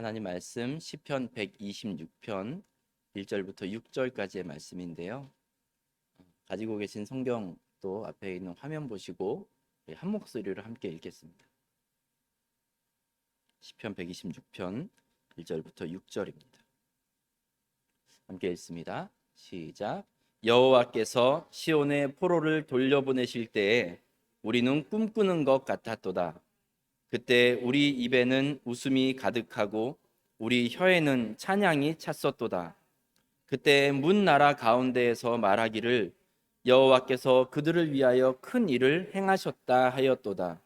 하나님 말씀 시편 126편 1절부터 6절까지의 말씀인데요. 가지고 계신 성경 또 앞에 있는 화면 보시고 한 목소리로 함께 읽겠습니다. 시편 126편 1절부터 6절입니다. 함께 읽습니다. 시작. 여호와께서 시온의 포로를 돌려보내실 때에 우리는 꿈꾸는 것 같았도다. 그때 우리 입에는 웃음이 가득하고 우리 혀에는 찬양이 찼었도다. 그때 문 나라 가운데에서 말하기를 여호와께서 그들을 위하여 큰 일을 행하셨다 하였도다.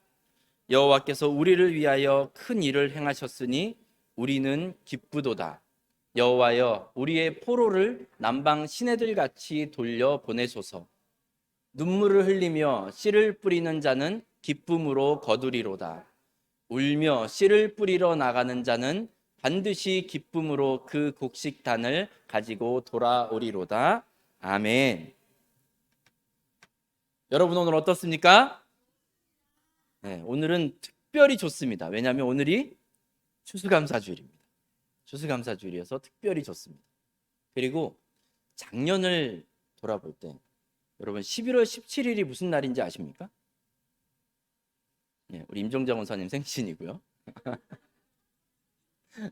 여호와께서 우리를 위하여 큰 일을 행하셨으니 우리는 기쁘도다. 여호와여, 우리의 포로를 남방 시내들 같이 돌려 보내소서. 눈물을 흘리며 씨를 뿌리는 자는 기쁨으로 거두리로다. 울며 씨를 뿌리러 나가는 자는 반드시 기쁨으로 그 곡식단을 가지고 돌아오리로다. 아멘. 여러분 오늘 어떻습니까? 네, 오늘은 특별히 좋습니다. 왜냐하면 오늘이 추수감사주일입니다. 추수감사주일이어서 특별히 좋습니다. 그리고 작년을 돌아볼 때 여러분 11월 17일이 무슨 날인지 아십니까? 네, 우리 임종장 원사님 생신이고요.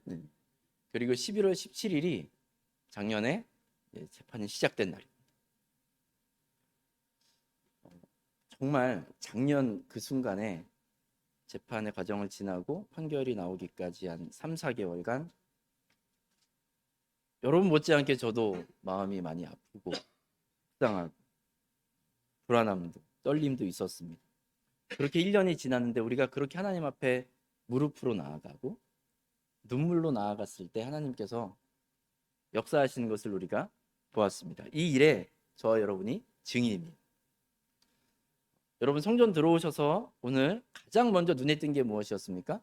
네. 그리고 11월 17일이 작년에 재판이 시작된 날입니다. 정말 작년 그 순간에 재판의 과정을 지나고 판결이 나오기까지 한 3, 4개월간 여러분 못지않게 저도 마음이 많이 아프고 속상하고 불안함도 떨림도 있었습니다. 그렇게 1년이 지났는데 우리가 그렇게 하나님 앞에 무릎으로 나아가고 눈물로 나아갔을 때 하나님께서 역사하시는 것을 우리가 보았습니다. 이 일에 저와 여러분이 증인입니다. 여러분 성전 들어오셔서 오늘 가장 먼저 눈에 띈 게 무엇이었습니까?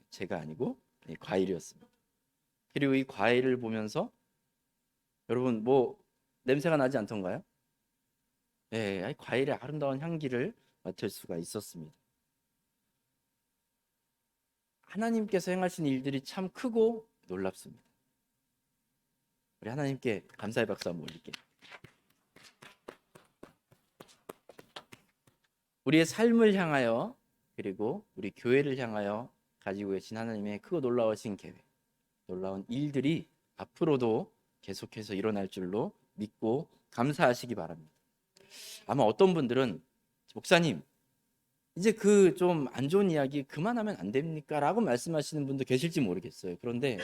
제가 아니고 과일이었습니다. 그리고 이 과일을 보면서 여러분 뭐 냄새가 나지 않던가요? 네, 과일의 아름다운 향기를 맡을 수가 있었습니다. 하나님께서 행하신 일들이 참 크고 놀랍습니다. 우리 하나님께 감사의 박수 한번 올릴게요. 우리의 삶을 향하여 그리고 우리 교회를 향하여 가지고 계신 하나님의 크고 놀라우신 계획, 놀라운 일들이 앞으로도 계속해서 일어날 줄로 믿고 감사하시기 바랍니다. 아마 어떤 분들은 목사님 이제 그 좀 안 좋은 이야기 그만하면 안 됩니까? 라고 말씀하시는 분도 계실지 모르겠어요. 그런데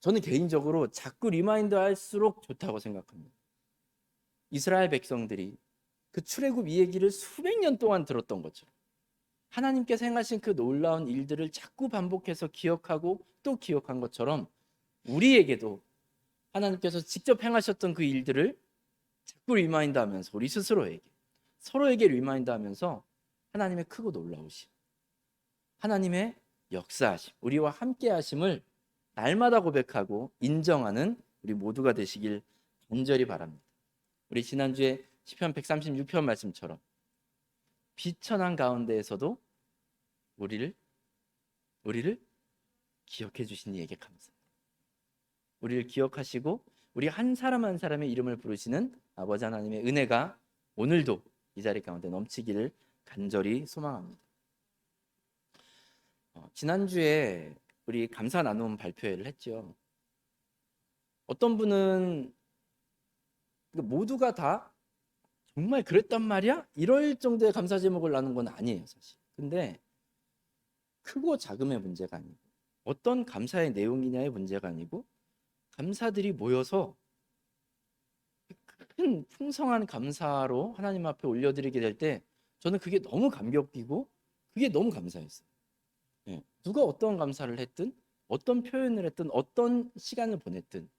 저는 개인적으로 자꾸 리마인드 할수록 좋다고 생각합니다. 이스라엘 백성들이 그 출애굽 이 얘기를 수백 년 동안 들었던 것처럼 하나님께서 행하신 그 놀라운 일들을 자꾸 반복해서 기억하고 또 기억한 것처럼 우리에게도 하나님께서 직접 행하셨던 그 일들을 자꾸 리마인드 하면서 우리 스스로에게 서로에게 리마인드 하면서 하나님의 크고 놀라우심, 하나님의 역사하심, 우리와 함께 하심을 날마다 고백하고 인정하는 우리 모두가 되시길 간절히 바랍니다. 우리 지난주에 시편 136편 말씀처럼 비천한 가운데에서도 우리를 기억해 주신 이에게 감사합니다. 우리를 기억하시고 우리 한 사람 한 사람의 이름을 부르시는 아버지 하나님의 은혜가 오늘도 이 자리 가운데 넘치기를 간절히 소망합니다. 지난주에 우리 감사 나눔 발표회를 했죠. 어떤 분은 모두가 다 정말 그랬단 말이야? 이럴 정도의 감사 제목을 나눈 건 아니에요, 사실. 근데 크고 작음의 문제가 아니고 어떤 감사의 내용이냐의 문제가 아니고 감사들이 모여서 큰 풍성한 감사로 하나님 앞에 올려드리게 될 때 저는 그게 너무 감격이고 그게 너무 감사했어요. 예, 누가 어떤 감사를 했든 어떤 표현을 했든 어떤 시간을 보냈든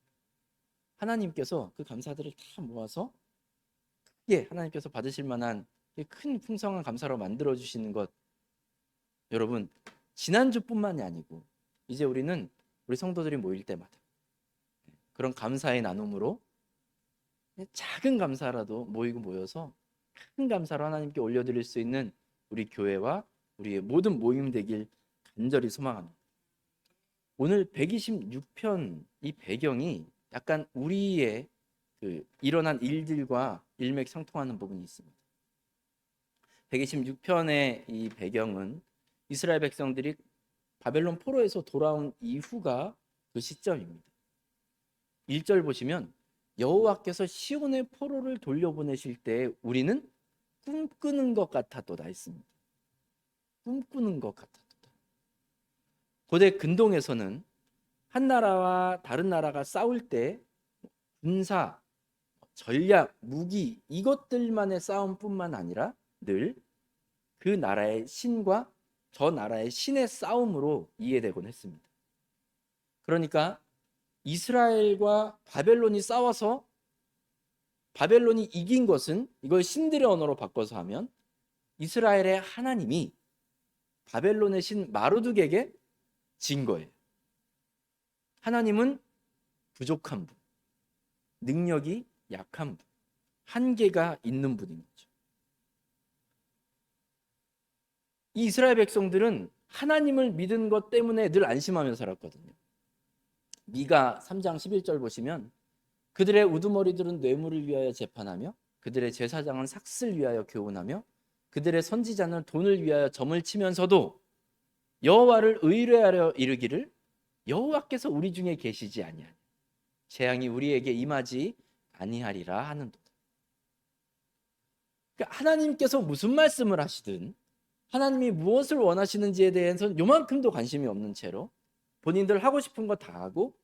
하나님께서 그 감사들을 다 모아서 하나님께서 받으실 만한 큰 풍성한 감사로 만들어 주시는 것, 여러분 지난주뿐만이 아니고 이제 우리는 우리 성도들이 모일 때마다 그런 감사의 나눔으로 작은 감사라도 모여서 큰 감사로 하나님께 올려드릴 수 있는 우리 교회와 우리의 모든 모임 되길 간절히 소망합니다. 오늘 126편 이 배경이 약간 우리의 일어난 일들과 일맥상통하는 부분이 있습니다. 126편의 이 배경은 이스라엘 백성들이 바벨론 포로에서 돌아온 이후가 그 시점입니다. 1절 보시면 여호와께서 시온의 포로를 돌려보내실 때 우리는 꿈꾸는 것 같았도다 했습니다. 꿈꾸는 것 같았도다. 고대 근동에서는 한 나라와 다른 나라가 싸울 때 군사, 전략, 무기 이것들만의 싸움뿐만 아니라 늘 그 나라의 신과 저 나라의 신의 싸움으로 이해되곤 했습니다. 그러니까 이스라엘과 바벨론이 싸워서 바벨론이 이긴 것은, 이걸 신들의 언어로 바꿔서 하면 이스라엘의 하나님이 바벨론의 신 마르둑에게 진 거예요. 하나님은 부족한 분, 능력이 약한 분, 한계가 있는 분인 거죠. 이 이스라엘 백성들은 하나님을 믿은 것 때문에 늘 안심하며 살았거든요. 미가 3장 11절 보시면 그들의 우두머리들은 뇌물을 위하여 재판하며 그들의 제사장은 삭슬 위하여 교훈하며 그들의 선지자는 돈을 위하여 점을 치면서도 여호와를 의뢰하려 이르기를 여호와께서 우리 중에 계시지 아니하니 재앙이 우리에게 임하지 아니하리라 하는도다. 그러니까 하나님께서 무슨 말씀을 하시든 하나님이 무엇을 원하시는지에 대해서는 요만큼도 관심이 없는 채로 본인들 하고 싶은 거 다 하고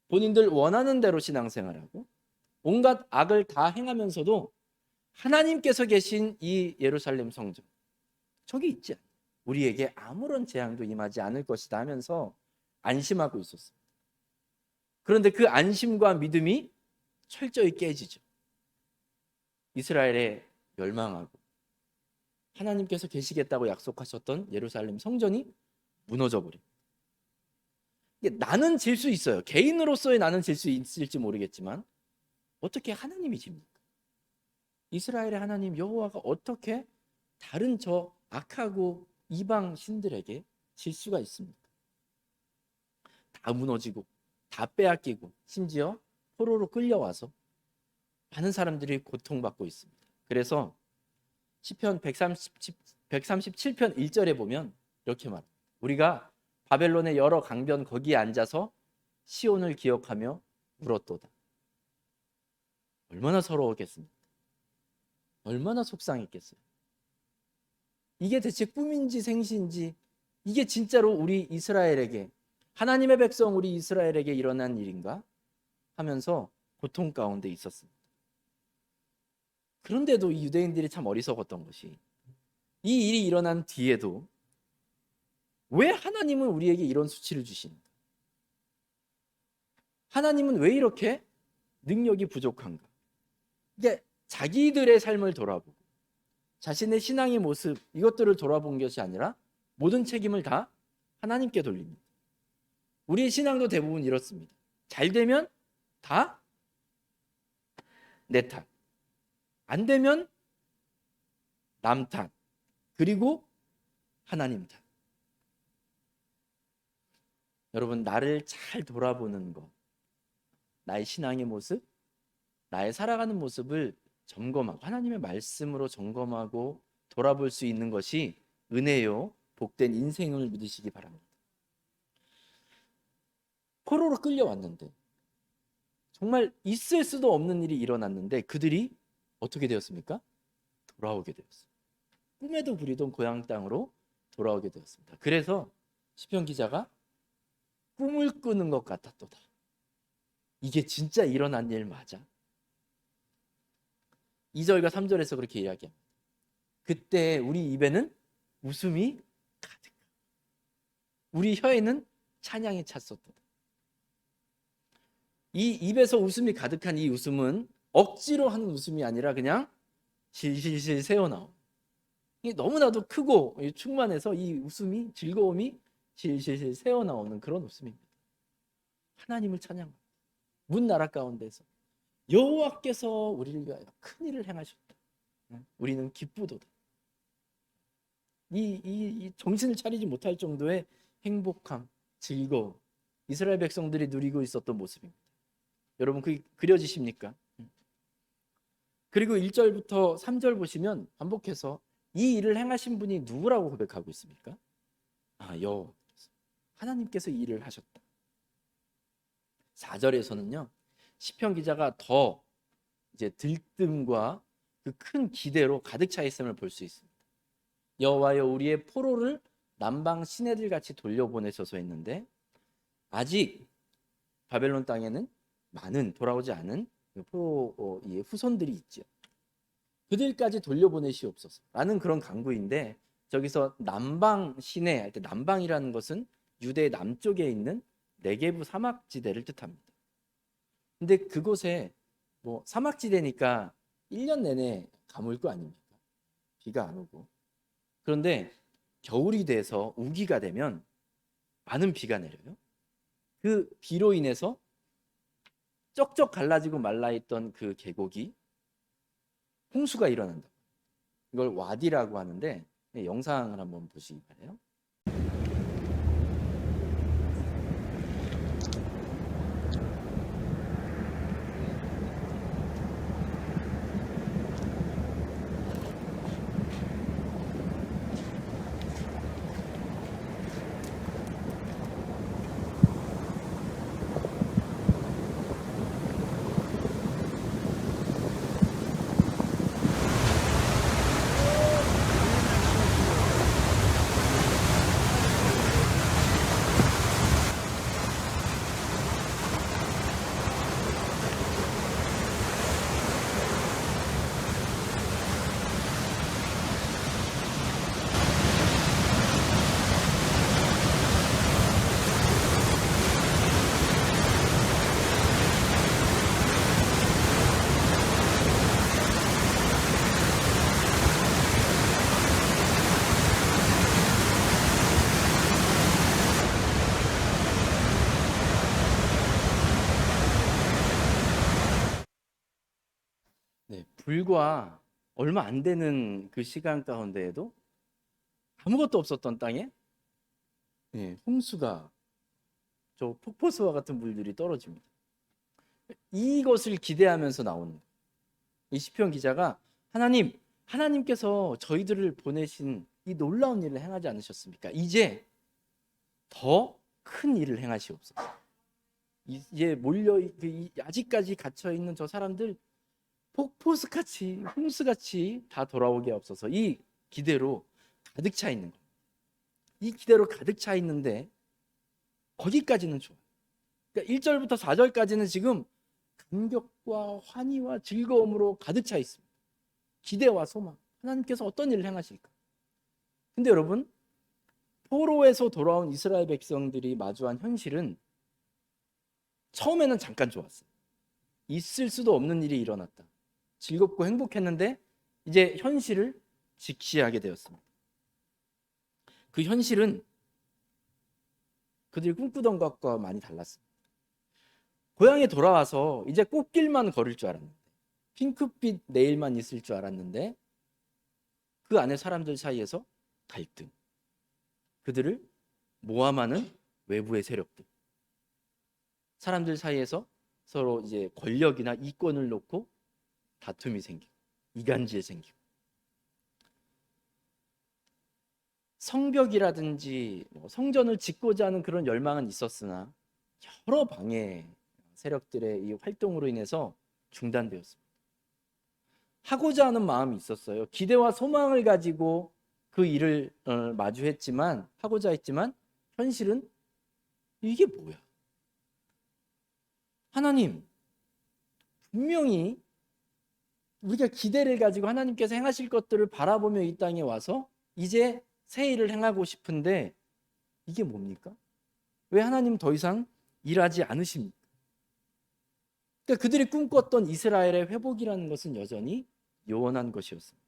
본인들 원하는 대로 신앙생활하고 온갖 악을 다 행하면서도 하나님께서 계신 이 예루살렘 성전, 저기 있지 않아요. 우리에게 아무런 재앙도 임하지 않을 것이다 하면서 안심하고 있었습니다. 그런데 그 안심과 믿음이 철저히 깨지죠. 이스라엘에 멸망하고 하나님께서 계시겠다고 약속하셨던 예루살렘 성전이 무너져 버립니다. 나는 질 수 있어요. 개인으로서의 나는 질 수 있을지 모르겠지만 어떻게 하나님이 집니까? 이스라엘의 하나님 여호와가 어떻게 다른 저 악하고 이방 신들에게 질 수가 있습니까? 다 무너지고 다 빼앗기고 심지어 포로로 끌려와서 많은 사람들이 고통받고 있습니다. 그래서 시편 137편 1절에 보면 이렇게 말합니다. 우리가 바벨론의 여러 강변 거기에 앉아서 시온을 기억하며 울었도다. 얼마나 서러웠겠습니까? 얼마나 속상했겠어요. 이게 대체 꿈인지 생시인지, 이게 진짜로 우리 이스라엘에게, 하나님의 백성 우리 이스라엘에게 일어난 일인가 하면서 고통 가운데 있었습니다. 그런데도 이 유대인들이 참 어리석었던 것이 이 일이 일어난 뒤에도 왜 하나님은 우리에게 이런 수치를 주시는가? 하나님은 왜 이렇게 능력이 부족한가? 이게 자기들의 삶을 돌아보고 자신의 신앙의 모습 이것들을 돌아본 것이 아니라 모든 책임을 다 하나님께 돌립니다. 우리의 신앙도 대부분 이렇습니다. 잘 되면 다 내 탓, 안 되면 남 탓, 그리고 하나님 탓. 여러분, 나를 잘 돌아보는 것, 나의 신앙의 모습, 나의 살아가는 모습을 점검하고 하나님의 말씀으로 점검하고 돌아볼 수 있는 것이 은혜요 복된 인생을 믿으시기 바랍니다. 포로로 끌려왔는데 정말 있을 수도 없는 일이 일어났는데 그들이 어떻게 되었습니까? 돌아오게 되었어요. 꿈에도 그리던 고향 땅으로 돌아오게 되었습니다. 그래서 시편 기자가 꿈을 꾸는 것 같았도다. 이게 진짜 일어난 일 맞아? 2절과 3절에서 그렇게 이야기합니다. 그때 우리 입에는 웃음이 가득, 우리 혀에는 찬양이 찼었다. 이 입에서 웃음이 가득한 이 웃음은 억지로 하는 웃음이 아니라 그냥 실실실 새어나오. 너무나도 크고 충만해서 이 웃음이, 즐거움이 실실실 새어나오는 그런 웃음입니다. 하나님을 찬양합니다. 문 나라 가운데서 여호와께서 우리를 위하여 큰 일을 행하셨다. 우리는 기쁘도다. 이 정신을 차리지 못할 정도의 행복함, 즐거움, 이스라엘 백성들이 누리고 있었던 모습입니다. 여러분 그게 그려지십니까? 그리고 1절부터 3절 보시면 반복해서 이 일을 행하신 분이 누구라고 고백하고 있습니까? 여호와, 하나님께서 이 일을 하셨다. 4절에서는요, 시편 기자가 더 이제 들뜸과 그 큰 기대로 가득 차 있음을 볼 수 있습니다. 여호와여, 우리의 포로를 남방 시내들 같이 돌려보내소서 했는데, 아직 바벨론 땅에는 많은 돌아오지 않은 포로의 후손들이 있죠. 그들까지 돌려보내시옵소서 라는 그런 간구인데, 저기서 남방 시내 할 때 남방이라는 것은 유대 남쪽에 있는 네게부 사막지대를 뜻합니다. 근데 그곳에 뭐 사막지대니까 1년 내내 가물 거 아닙니까? 비가 안 오고. 그런데 겨울이 돼서 우기가 되면 많은 비가 내려요. 그 비로 인해서 쩍쩍 갈라지고 말라있던 그 계곡이 홍수가 일어난다. 이걸 와디라고 하는데, 영상을 한번 보시기 바래요. 네, 불과 얼마 안 되는 그 시간 가운데에도 아무것도 없었던 땅에 홍수가, 저 폭포수와 같은 물들이 떨어집니다. 이것을 기대하면서 나오는 이 시편 기자가, 하나님께서 저희들을 보내신 이 놀라운 일을 행하지 않으셨습니까? 이제 더 큰 일을 행하시옵소서. 이제 아직까지 갇혀 있는 저 사람들 폭포수같이, 홍수같이 다 돌아오게 없어서, 이 기대로 가득 차 있는 거예요. 이 기대로 가득 차 있는데 거기까지는 좋아요. 그러니까 1절부터 4절까지는 지금 감격과 환희와 즐거움으로 가득 차 있습니다. 기대와 소망, 하나님께서 어떤 일을 행하실까. 근데 여러분, 포로에서 돌아온 이스라엘 백성들이 마주한 현실은 처음에는 잠깐 좋았어요. 있을 수도 없는 일이 일어났다. 즐겁고 행복했는데 이제 현실을 직시하게 되었습니다. 그 현실은 그들이 꿈꾸던 것과 많이 달랐습니다. 고향에 돌아와서 이제 꽃길만 걸을 줄 알았는데, 핑크빛 네일만 있을 줄 알았는데, 그 안에 사람들 사이에서 갈등, 그들을 모함하는 외부의 세력들, 사람들 사이에서 서로 이제 권력이나 이권을 놓고 다툼이 생기고 이간질 생기고, 성벽이라든지 성전을 짓고자 하는 그런 열망은 있었으나 여러 방해 세력들의 이 활동으로 인해서 중단되었습니다. 하고자 하는 마음이 있었어요. 기대와 소망을 가지고 그 일을 마주했지만, 하고자 했지만 현실은 이게 뭐야? 하나님, 분명히 우리가 기대를 가지고 하나님께서 행하실 것들을 바라보며 이 땅에 와서 이제 새 일을 행하고 싶은데 이게 뭡니까? 왜 하나님 더 이상 일하지 않으십니까? 그러니까 그들이 꿈꿨던 이스라엘의 회복이라는 것은 여전히 요원한 것이었습니다.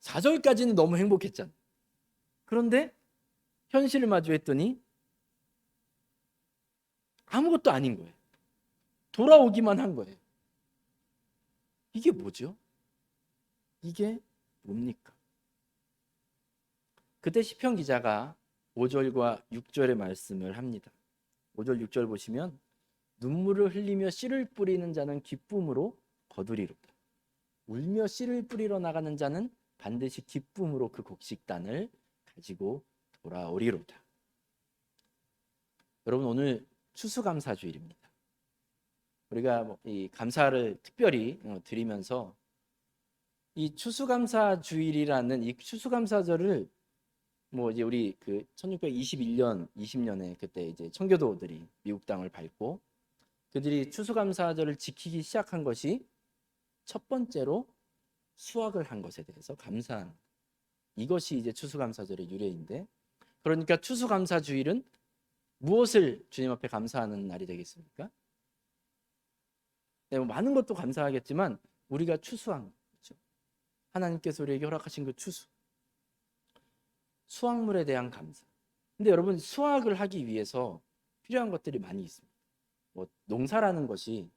4절까지는 너무 행복했잖아요. 그런데 현실을 마주했더니 아무것도 아닌 거예요. 돌아오기만 한 거예요. 이게 뭐죠? 이게 뭡니까? 그때 시편 기자가 5절과 6절의 말씀을 합니다. 5절 6절 보시면 눈물을 흘리며 씨를 뿌리는 자는 기쁨으로 거두리로다. 울며 씨를 뿌리러 나가는 자는 반드시 기쁨으로 그 곡식단을 가지고 돌아오리로다. 여러분, 오늘 추수감사주일입니다. 우리가 이 감사를 특별히 드리면서 이 추수감사주일이라는 이 추수감사절을 이제 우리 그 1621년 20년에 그때 이제 청교도들이 미국 땅을 밟고 그들이 추수감사절을 지키기 시작한 것이 첫 번째로 수확을 한 것에 대해서 감사한, 이것이 이제 추수감사절의 유래인데, 그러니까 추수감사주일은 무엇을 주님 앞에 감사하는 날이 되겠습니까? 네, 많은 것도 감사하겠지만 우리가 추수한 거죠. 하나님께서 우리에게 허락하신 그 추수, 수확물에 대한 감사. 근데 여러분, 수확을 하기 위해서 필요한 것들이 많이 있습니다. 농사라는 것이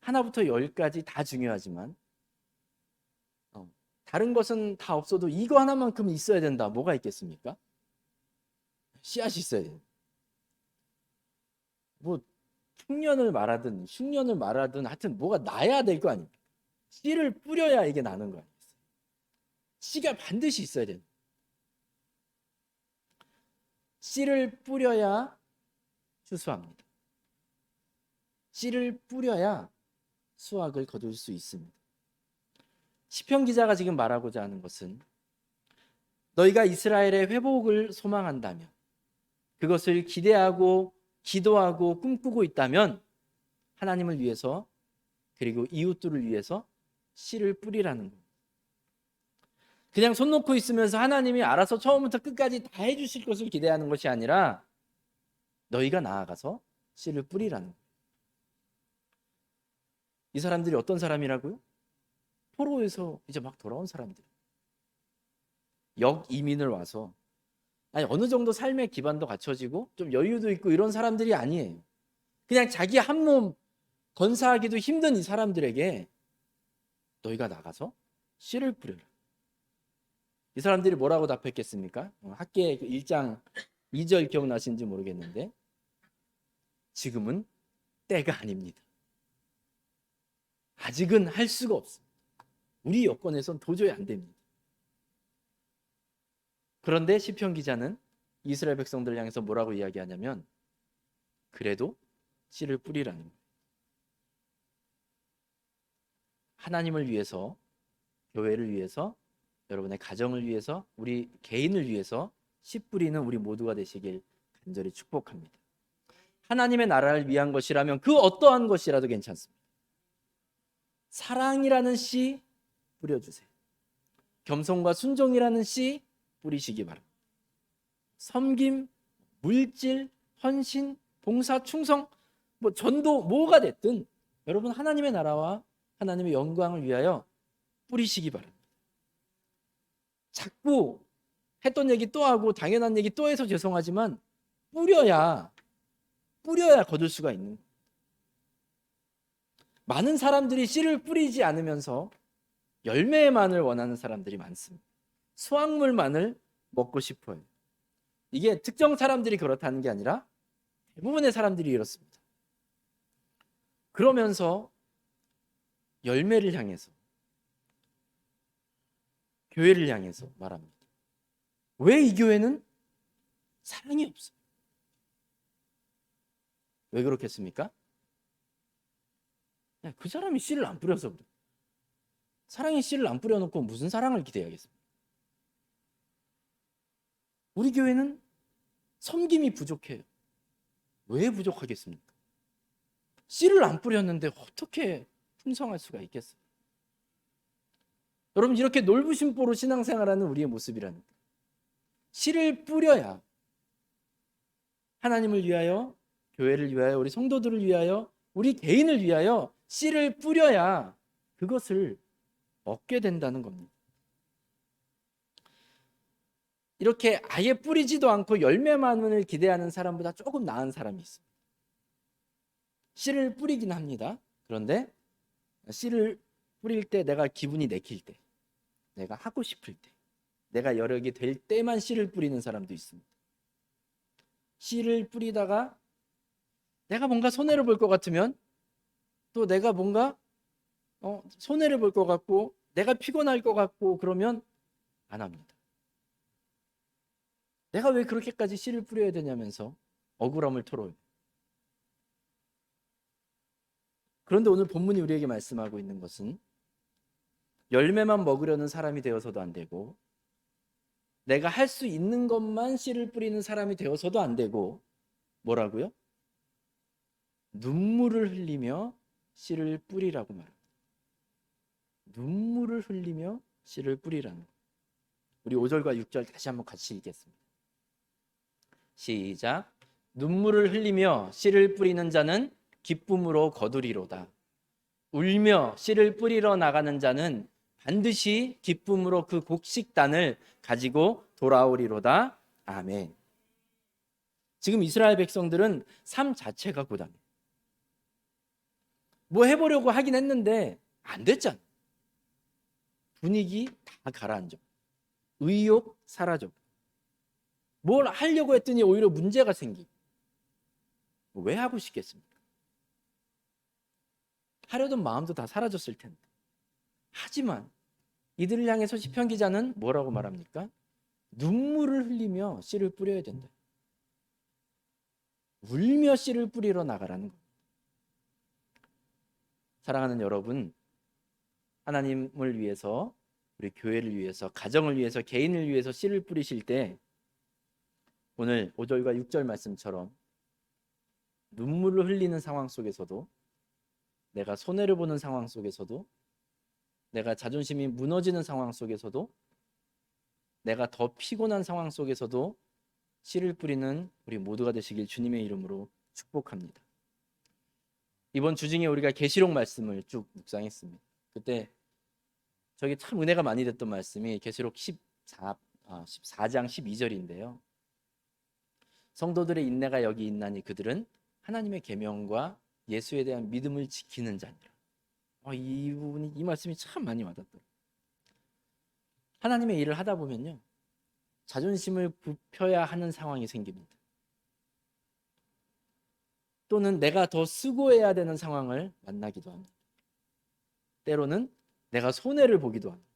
하나부터 열까지 다 중요하지만 다른 것은 다 없어도 이거 하나만큼 있어야 된다. 뭐가 있겠습니까? 씨앗이 있어야 돼요. 풍년을 말하든 흉년을 말하든 하여튼 뭐가 나야 될 거 아닙니까? 씨를 뿌려야 이게 나는 거 아니겠어요? 씨가 반드시 있어야 돼요. 씨를 뿌려야 추수합니다. 씨를 뿌려야 수확을 거둘 수 있습니다. 시편 기자가 지금 말하고자 하는 것은 너희가 이스라엘의 회복을 소망한다면, 그것을 기대하고 기도하고 꿈꾸고 있다면 하나님을 위해서 그리고 이웃들을 위해서 씨를 뿌리라는 겁니다. 그냥 손 놓고 있으면서 하나님이 알아서 처음부터 끝까지 다 해주실 것을 기대하는 것이 아니라 너희가 나아가서 씨를 뿌리라는 거예요. 이 사람들이 어떤 사람이라고요? 포로에서 이제 막 돌아온 사람들, 역이민을 와서 어느 정도 삶의 기반도 갖춰지고 좀 여유도 있고 이런 사람들이 아니에요. 그냥 자기 한 몸 건사하기도 힘든 이 사람들에게 너희가 나가서 씨를 뿌려라. 이 사람들이 뭐라고 답했겠습니까? 학계 1장 2절 기억나시는지 모르겠는데, 지금은 때가 아닙니다. 아직은 할 수가 없습니다. 우리 여건에선 도저히 안 됩니다. 그런데 시편 기자는 이스라엘 백성들을 향해서 뭐라고 이야기하냐면 그래도 씨를 뿌리라는 거예요. 하나님을 위해서, 교회를 위해서, 여러분의 가정을 위해서, 우리 개인을 위해서 씨 뿌리는 우리 모두가 되시길 간절히 축복합니다. 하나님의 나라를 위한 것이라면 그 어떠한 것이라도 괜찮습니다. 사랑이라는 씨 뿌려주세요. 겸손과 순종이라는 씨 뿌리시기 바랍니다. 섬김, 물질, 헌신, 봉사, 충성, 전도, 뭐가 됐든 여러분 하나님의 나라와 하나님의 영광을 위하여 뿌리시기 바랍니다. 자꾸 했던 얘기 또 하고 당연한 얘기 또 해서 죄송하지만 뿌려야 거둘 수가 있는 거예요. 많은 사람들이 씨를 뿌리지 않으면서 열매만을 원하는 사람들이 많습니다. 수확물만을 먹고 싶어요. 이게 특정 사람들이 그렇다는 게 아니라 대부분의 사람들이 이렇습니다. 그러면서 열매를 향해서, 교회를 향해서 말합니다. 왜 이 교회는 사랑이 없어요? 왜 그렇겠습니까? 그 사람이 씨를 안 뿌려서 그래요. 사랑의 씨를 안 뿌려놓고 무슨 사랑을 기대하겠습니까? 우리 교회는 섬김이 부족해요. 왜 부족하겠습니까? 씨를 안 뿌렸는데 어떻게 풍성할 수가 있겠어요? 여러분, 이렇게 놀부심보로 신앙생활하는 우리의 모습이라니까. 씨를 뿌려야 하나님을 위하여, 교회를 위하여, 우리 성도들을 위하여, 우리 개인을 위하여 씨를 뿌려야 그것을 얻게 된다는 겁니다. 이렇게 아예 뿌리지도 않고 열매만을 기대하는 사람보다 조금 나은 사람이 있습니다. 씨를 뿌리긴 합니다. 그런데 씨를 뿌릴 때, 내가 기분이 내킬 때, 내가 하고 싶을 때, 내가 여력이 될 때만 씨를 뿌리는 사람도 있습니다. 씨를 뿌리다가 내가 뭔가 손해를 볼 것 같으면 또 내가 뭔가 손해를 볼 것 같고 내가 피곤할 것 같고 그러면 안 합니다. 내가 왜 그렇게까지 씨를 뿌려야 되냐면서 억울함을 토로해요. 그런데 오늘 본문이 우리에게 말씀하고 있는 것은 열매만 먹으려는 사람이 되어서도 안 되고 내가 할 수 있는 것만 씨를 뿌리는 사람이 되어서도 안 되고 뭐라고요? 눈물을 흘리며 씨를 뿌리라고 말합니다. 눈물을 흘리며 씨를 뿌리라는 것. 우리 5절과 6절 다시 한번 같이 읽겠습니다. 시작. 눈물을 흘리며 씨를 뿌리는 자는 기쁨으로 거두리로다. 울며 씨를 뿌리러 나가는 자는 반드시 기쁨으로 그 곡식단을 가지고 돌아오리로다. 아멘. 지금 이스라엘 백성들은 삶 자체가 고단해요. 뭐 해보려고 하긴 했는데 안 됐잖아. 분위기 다 가라앉아. 의욕 사라져. 뭘 하려고 했더니 오히려 문제가 생기고. 왜 하고 싶겠습니까? 하려던 마음도 다 사라졌을 텐데. 하지만 이들을 향해서 시편 기자는 뭐라고 말합니까? 눈물을 흘리며 씨를 뿌려야 된다. 울며 씨를 뿌리러 나가라는 겁니다. 사랑하는 여러분, 하나님을 위해서, 우리 교회를 위해서, 가정을 위해서, 개인을 위해서 씨를 뿌리실 때 오늘 5절과 6절 말씀처럼 눈물을 흘리는 상황 속에서도, 내가 손해를 보는 상황 속에서도, 내가 자존심이 무너지는 상황 속에서도, 내가 더 피곤한 상황 속에서도 씨를 뿌리는 우리 모두가 되시길 주님의 이름으로 축복합니다. 이번 주중에 우리가 계시록 말씀을 쭉 묵상했습니다. 그때 저게 참 은혜가 많이 됐던 말씀이 계시록 14장 12절인데요. 성도들의 인내가 여기 있나니 그들은 하나님의 계명과 예수에 대한 믿음을 지키는 자니라. 이 부분이, 이 말씀이 참 많이 와닿더라고요. 하나님의 일을 하다 보면요, 자존심을 굽혀야 하는 상황이 생깁니다. 또는 내가 더 수고해야 되는 상황을 만나기도 합니다. 때로는 내가 손해를 보기도 합니다.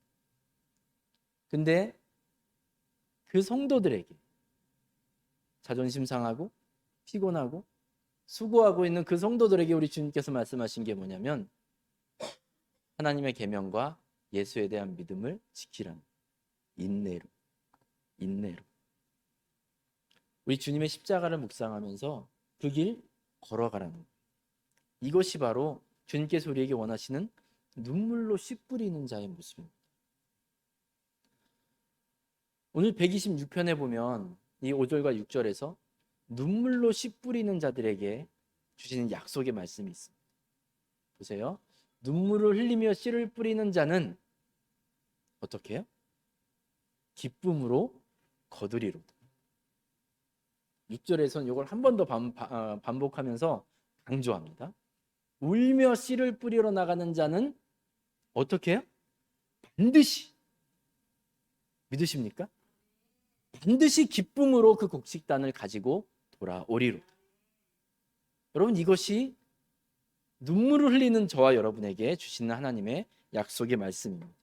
근데 그 성도들에게 자존심 상하고 피곤하고 수고하고 있는 그 성도들에게 우리 주님께서 말씀하신 게 뭐냐면 하나님의 계명과 예수에 대한 믿음을 지키라는, 인내로. 우리 주님의 십자가를 묵상하면서 그 길 걸어가라는 거예요. 이것이 바로 주님께서 우리에게 원하시는 눈물로 씨 뿌리는 자의 모습입니다. 오늘 126편에 보면 이 5절과 6절에서 눈물로 씨 뿌리는 자들에게 주시는 약속의 말씀이 있습니다. 보세요. 눈물을 흘리며 씨를 뿌리는 자는 어떻게 해요? 기쁨으로 거두리로다. 6절에서는 이걸 한 번 더 반복하면서 강조합니다. 울며 씨를 뿌리러 나가는 자는 어떻게 해요? 반드시, 믿으십니까? 반드시 기쁨으로 그 곡식단을 가지고 돌아오리로다. 여러분, 이것이 눈물을 흘리는 저와 여러분에게 주시는 하나님의 약속의 말씀입니다.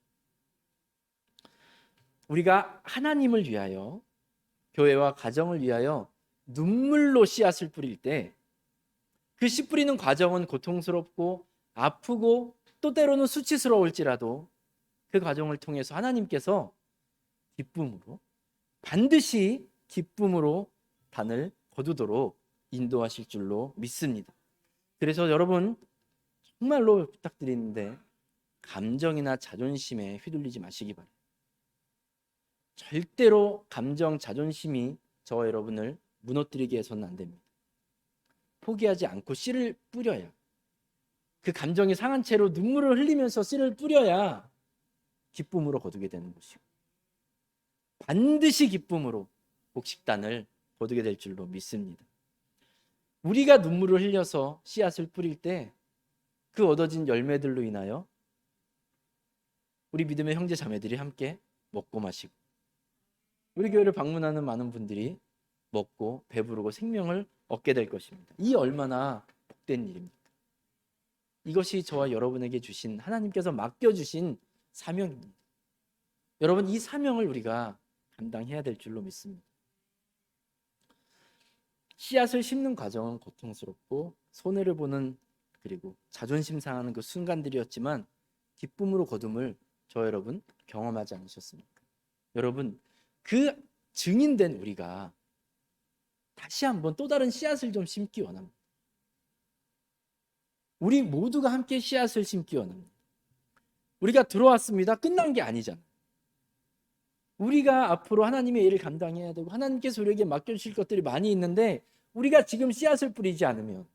우리가 하나님을 위하여, 교회와 가정을 위하여 눈물로 씨앗을 뿌릴 때 그 씨 뿌리는 과정은 고통스럽고 아프고 또 때로는 수치스러울지라도 그 과정을 통해서 하나님께서 기쁨으로, 반드시 기쁨으로 단을 거두도록 인도하실 줄로 믿습니다. 그래서 여러분 정말로 부탁드리는데 감정이나 자존심에 휘둘리지 마시기 바랍니다. 절대로 감정, 자존심이 저와 여러분을 무너뜨리게 해서는 안 됩니다. 포기하지 않고 씨를 뿌려야, 그 감정이 상한 채로 눈물을 흘리면서 씨를 뿌려야 기쁨으로 거두게 되는 것이고 반드시 기쁨으로 곡식단을 거두게 될 줄로 믿습니다. 우리가 눈물을 흘려서 씨앗을 뿌릴 때 그 얻어진 열매들로 인하여 우리 믿음의 형제 자매들이 함께 먹고 마시고 우리 교회를 방문하는 많은 분들이 먹고 배부르고 생명을 얻게 될 것입니다. 이 얼마나 복된 일입니까? 이것이 저와 여러분에게 주신, 하나님께서 맡겨주신 사명입니다. 여러분, 이 사명을 우리가 감당해야 될 줄로 믿습니다. 씨앗을 심는 과정은 고통스럽고 손해를 보는, 그리고 자존심 상하는 그 순간들이었지만 기쁨으로 거둠을 저 여러분 경험하지 않으셨습니까? 여러분, 그 증인된 우리가 다시 한번 또 다른 씨앗을 좀 심기 원합니다. 우리 모두가 함께 씨앗을 심기 원합니다. 우리가 들어왔습니다. 끝난 게 아니잖아요. 우리가 앞으로 하나님의 일을 감당해야 되고 하나님께서 우리에게 맡겨주실 것들이 많이 있는데 우리가 지금 씨앗을 뿌리지 않으면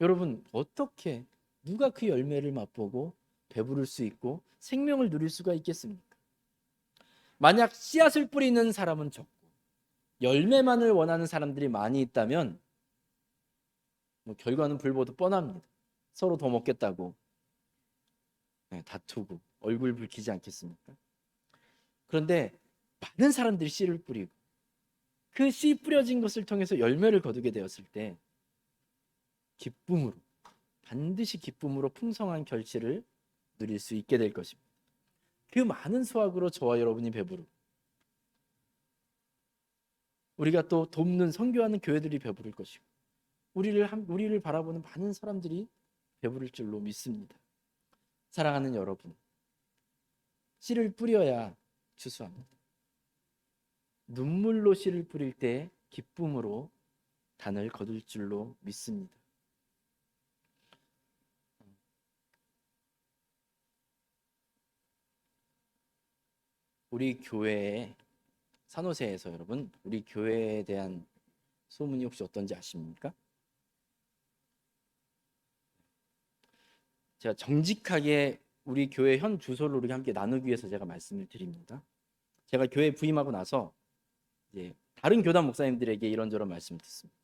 여러분, 어떻게, 누가 그 열매를 맛보고 배부를 수 있고 생명을 누릴 수가 있겠습니까? 만약 씨앗을 뿌리는 사람은 적고 열매만을 원하는 사람들이 많이 있다면 결과는 불보듯 뻔합니다. 서로 더 먹겠다고 다투고 얼굴 붉히지 않겠습니까? 그런데 많은 사람들이 씨를 뿌리고 그 씨 뿌려진 것을 통해서 열매를 거두게 되었을 때 기쁨으로, 반드시 기쁨으로 풍성한 결실을 누릴 수 있게 될 것입니다. 그 많은 수확으로 저와 여러분이 배부르고 우리가 또 돕는, 선교하는 교회들이 배부를 것이고 우리를 바라보는 많은 사람들이 배부를 줄로 믿습니다. 사랑하는 여러분, 씨를 뿌려야 추수합니다. 눈물로 씨를 뿌릴 때 기쁨으로 단을 거둘 줄로 믿습니다. 우리 교회에, 산호세에서 여러분, 우리 교회에 대한 소문이 혹시 어떤지 아십니까? 제가 정직하게 우리 교회 현 주소를 우리가 함께 나누기 위해서 제가 말씀을 드립니다. 제가 교회 부임하고 나서 이제 다른 교단 목사님들에게 이런저런 말씀을 듣습니다.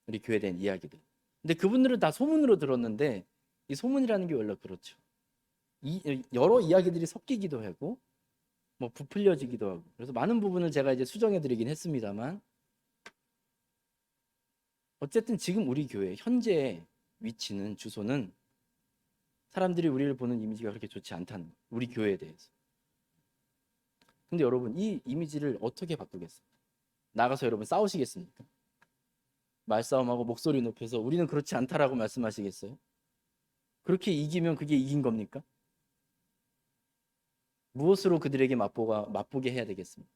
우리 교회에 대한 이야기들. 근데 그분들은 다 소문으로 들었는데 이 소문이라는 게 원래 그렇죠. 여러 이야기들이 섞이기도 하고 뭐 부풀려지기도 하고, 그래서 많은 부분을 제가 이제 수정해드리긴 했습니다만 어쨌든 지금 우리 교회 현재 위치는, 주소는 사람들이 우리를 보는 이미지가 그렇게 좋지 않다는, 우리 교회에 대해서. 근데 여러분, 이 이미지를 어떻게 바꾸겠어요? 나가서 여러분 싸우시겠습니까? 말싸움하고 목소리 높여서 우리는 그렇지 않다라고 말씀하시겠어요? 그렇게 이기면 그게 이긴 겁니까? 무엇으로 그들에게 맛보게 해야 되겠습니까?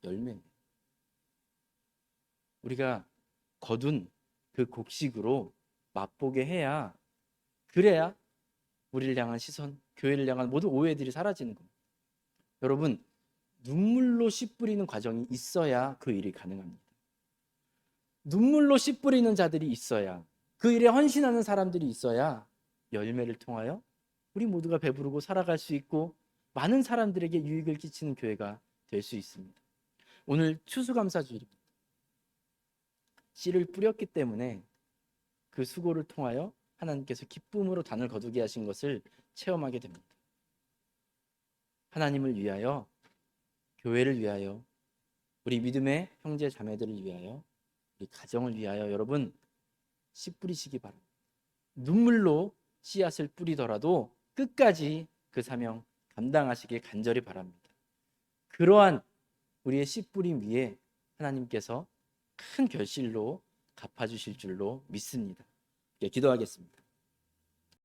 열매. 우리가 거둔 그 곡식으로 맛보게 해야, 그래야 우리를 향한 시선, 교회를 향한 모든 오해들이 사라지는 겁니다. 여러분, 눈물로 씨 뿌리는 과정이 있어야 그 일이 가능합니다. 눈물로 씨 뿌리는 자들이 있어야, 그 일에 헌신하는 사람들이 있어야 열매를 통하여 우리 모두가 배부르고 살아갈 수 있고 많은 사람들에게 유익을 끼치는 교회가 될 수 있습니다. 오늘 추수감사주일입니다. 씨를 뿌렸기 때문에 그 수고를 통하여 하나님께서 기쁨으로 단을 거두게 하신 것을 체험하게 됩니다. 하나님을 위하여, 교회를 위하여, 우리 믿음의 형제 자매들을 위하여, 우리 가정을 위하여 여러분 씨 뿌리시기 바랍니다. 눈물로 씨앗을 뿌리더라도 끝까지 그 사명 감당하시길 간절히 바랍니다. 그러한 우리의 씨 뿌림 위에 하나님께서 큰 결실로 갚아주실 줄로 믿습니다. 기도하겠습니다.